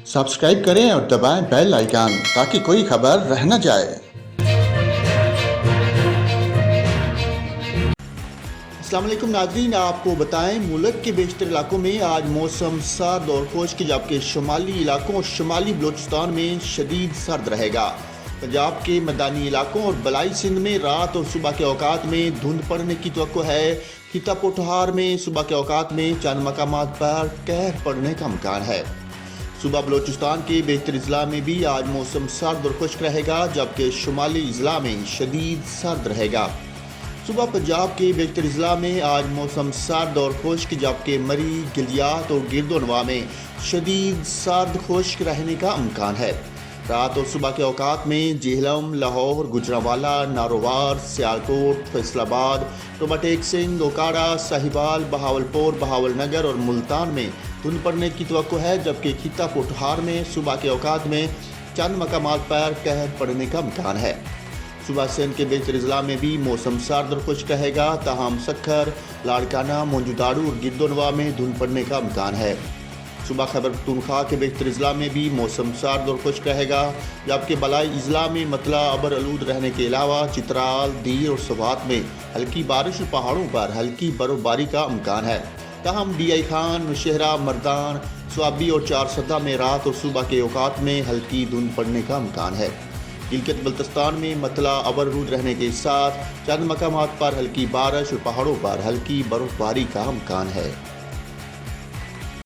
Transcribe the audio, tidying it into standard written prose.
Subscribe करें और दबाएं बेल आइकन ताकि कोई खबर रह न जाए। अस्सलाम वालेकुम नाज़रीन, आपको बताएं मुल्क के बेशतर इलाकों में आज मौसम सर्द और खुश्क, जबकि शुमाली इलाकों और शुमाली बलूचिस्तान में शदीद सर्द रहेगा। पंजाब के मैदानी इलाकों और बलाई सिंध में रात और सुबह के औकात में धुंध पड़ने की तवक्को है। खिता पोठहार में सुबह के औकात में चंद मकामात पर कहर पड़ने का इम्कान है। सुबह बलूचिस्तान के बेहतर अजला में भी आज मौसम सर्द और खुश्क रहेगा, जबकि शुमाली अजला में शदीद सर्द रहेगा। सुबह पंजाब के बेहतर अजला में आज मौसम सर्द और खुश्क, जबकि मरी, गिलियात और गिरदोनवा में शदीद सर्द खुश्क रहने का इम्कान है। रात और सुबह के औकात में जेहलम, लाहौर, गुजरांवाला, नारोवार, सियालकोट, फैसलाबाद, टोमाटेक सिंह, ओकाड़ा, साहिवाल, बहावलपुर, बहावलनगर और मुल्तान में धुंध पड़ने की तवक्को है, जबकि खिता पोठहार में सुबह के औकात में चंद मकामात पर कहर पड़ने का इम्कान है। सुबह सिंध के बेहतर अजला में भी मौसम सर्द और खुश्क रहेगा, ताहम सखर, लाड़काना, मोजूदारू और गिरदोनवा में धुंध पड़ने का इम्कान है। सुबह खैबर पख्तूनख्वा के बेहतर अजला में भी मौसम सर्द और खुश्क रहेगा, जबकि बलाई अजला में मतला अबर आलूद रहने के अलावा चित्राल, दीर और सवात में हल्की बारिश और पहाड़ों पर हल्की बर्फबारी का इम्कान है। ताहम DI खान, नौशहरा, मर्दान, स्वाबी और चारसदा में रात और सुबह के औकात में हल्की धुंध पड़ने का इम्कान है। गिलगित बल्तिस्तान में मतला अबर आलूद रहने के साथ चंद मकामात पर हल्की बारिश और पहाड़ों पर हल्की बर्फबारी का इम्कान है।